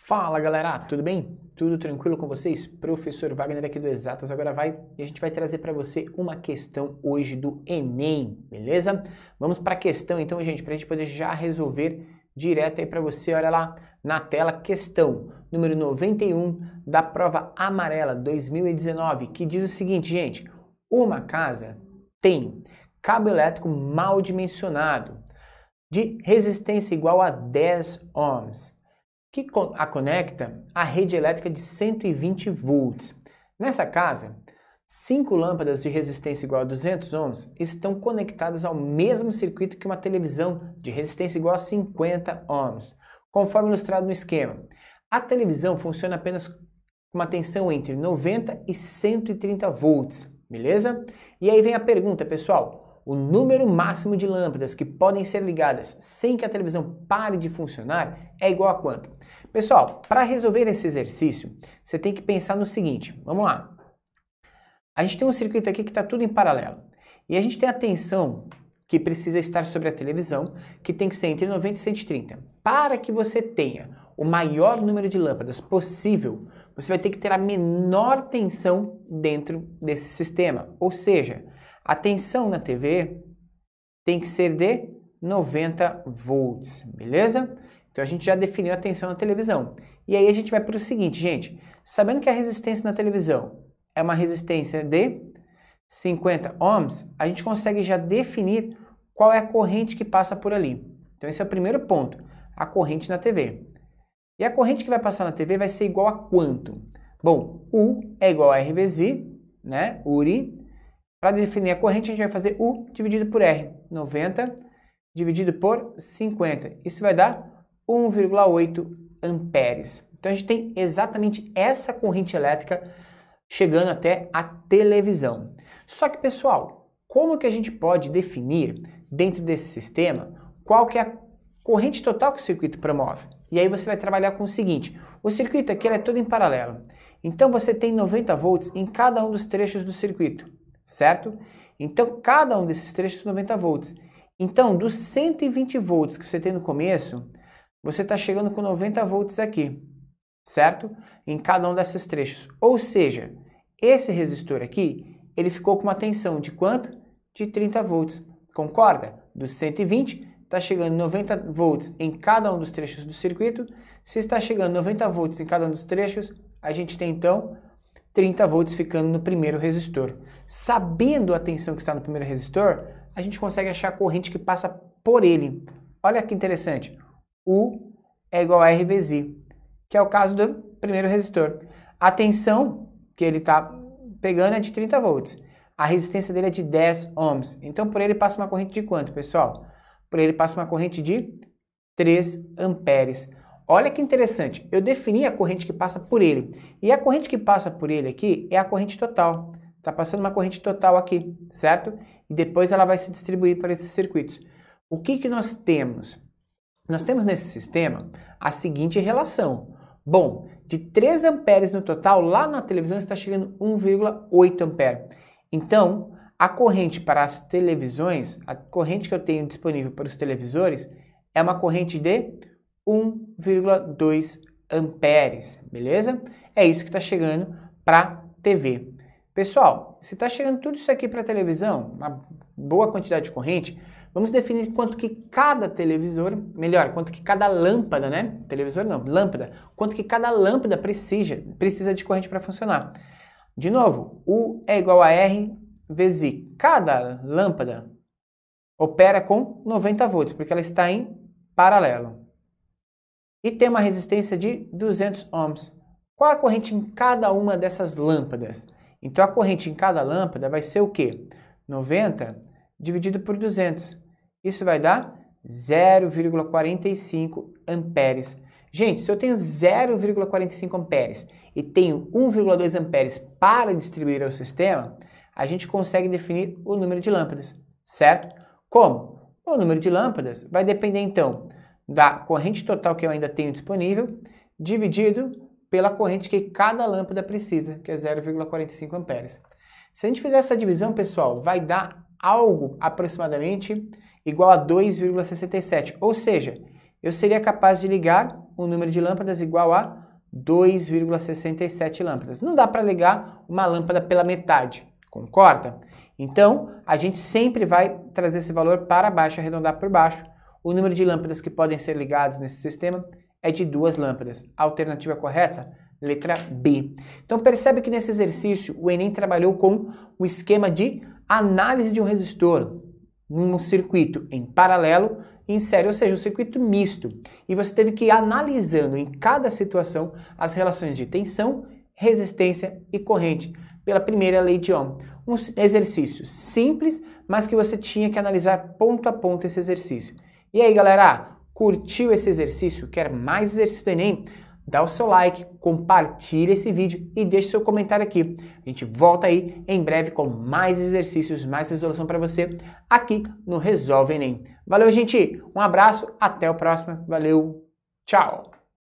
Fala galera, tudo bem? Tudo tranquilo com vocês? Professor Wagner aqui do Exatas Agora Vai e a gente vai trazer para você uma questão hoje do Enem, beleza? Vamos para a questão então, gente, para a gente poder já resolver direto aí para você, olha lá na tela, questão número 91 da prova amarela 2019, que diz o seguinte, gente, uma casa tem cabo elétrico mal dimensionado de resistência igual a 10 ohms, que a conecta à rede elétrica de 120 volts. Nessa casa, 5 lâmpadas de resistência igual a 200 ohms estão conectadas ao mesmo circuito que uma televisão de resistência igual a 50 ohms, conforme ilustrado no esquema. A televisão funciona apenas com uma tensão entre 90 e 130 volts, beleza? E aí vem a pergunta, pessoal. O número máximo de lâmpadas que podem ser ligadas sem que a televisão pare de funcionar é igual a quanto? Pessoal, para resolver esse exercício, você tem que pensar no seguinte, vamos lá. A gente tem um circuito aqui que está tudo em paralelo. E a gente tem a tensão que precisa estar sobre a televisão, que tem que ser entre 90 e 130. Para que você tenha o maior número de lâmpadas possível, você vai ter que ter a menor tensão dentro desse sistema. Ou seja, a tensão na TV tem que ser de 90 volts, beleza? Então a gente já definiu a tensão na televisão. E aí a gente vai para o seguinte, gente. Sabendo que a resistência na televisão é uma resistência de 50 ohms, a gente consegue já definir qual é a corrente que passa por ali. Então esse é o primeiro ponto, a corrente na TV. E a corrente que vai passar na TV vai ser igual a quanto? Bom, U é igual a R vezes I, né? URI. Para definir a corrente, a gente vai fazer U dividido por R. 90 dividido por 50. Isso vai dar 1,8 amperes. Então a gente tem exatamente essa corrente elétrica chegando até a televisão. Só que, pessoal, como que a gente pode definir dentro desse sistema qual que é a corrente total que o circuito promove? E aí você vai trabalhar com o seguinte, o circuito aqui é todo em paralelo. Então você tem 90 volts em cada um dos trechos do circuito, certo? Então cada um desses trechos 90 volts. Então dos 120 volts que você tem no começo, você está chegando com 90 volts aqui, certo? Em cada um desses trechos. Ou seja, esse resistor aqui, ele ficou com uma tensão de quanto? De 30 volts. Concorda? Dos 120, está chegando 90 volts em cada um dos trechos do circuito. Se está chegando 90 volts em cada um dos trechos, a gente tem então 30 volts ficando no primeiro resistor. Sabendo a tensão que está no primeiro resistor, a gente consegue achar a corrente que passa por ele. Olha que interessante. U é igual a R vezes I, que é o caso do primeiro resistor. A tensão que ele está pegando é de 30 volts. A resistência dele é de 10 ohms. Então, por ele passa uma corrente de quanto, pessoal? Por ele passa uma corrente de 3 amperes. Olha que interessante. Eu defini a corrente que passa por ele. E a corrente que passa por ele aqui é a corrente total. Está passando uma corrente total aqui, certo? E depois ela vai se distribuir para esses circuitos. O que que nós temos? Nós temos nesse sistema a seguinte relação. Bom, de 3 amperes no total, lá na televisão está chegando 1,8 ampere. Então, a corrente para as televisões, a corrente que eu tenho disponível para os televisores, é uma corrente de 1,2 amperes, beleza? É isso que está chegando para a TV. Pessoal, se está chegando tudo isso aqui para a televisão, uma boa quantidade de corrente, vamos definir quanto que cada televisor, melhor, quanto que cada lâmpada, né? Televisor não, lâmpada. Quanto que cada lâmpada precisa de corrente para funcionar. De novo, U é igual a R vezes I. Cada lâmpada opera com 90 volts, porque ela está em paralelo. E tem uma resistência de 200 ohms. Qual a corrente em cada uma dessas lâmpadas? Então a corrente em cada lâmpada vai ser o quê? 90 dividido por 200. Isso vai dar 0,45 amperes. Gente, se eu tenho 0,45 amperes e tenho 1,2 amperes para distribuir ao sistema, a gente consegue definir o número de lâmpadas, certo? Como? O número de lâmpadas vai depender, então, da corrente total que eu ainda tenho disponível, dividido pela corrente que cada lâmpada precisa, que é 0,45 amperes. Se a gente fizer essa divisão, pessoal, vai dar algo aproximadamente igual a 2,67. Ou seja, eu seria capaz de ligar um número de lâmpadas igual a 2,67 lâmpadas. Não dá para ligar uma lâmpada pela metade, concorda? Então, a gente sempre vai trazer esse valor para baixo, arredondar por baixo. O número de lâmpadas que podem ser ligadas nesse sistema é de 2 lâmpadas. A alternativa correta? Letra B. Então, percebe que nesse exercício o Enem trabalhou com o esquema de análise de um resistor num circuito em paralelo e em série, ou seja, um circuito misto. E você teve que ir analisando em cada situação as relações de tensão, resistência e corrente pela primeira lei de Ohm. Um exercício simples, mas que você tinha que analisar ponto a ponto esse exercício. E aí, galera, curtiu esse exercício? Quer mais exercício do Enem? Dá o seu like, compartilha esse vídeo e deixe seu comentário aqui. A gente volta aí em breve com mais exercícios, mais resolução para você aqui no Resolve Enem. Valeu, gente! Um abraço, até o próximo. Valeu, tchau!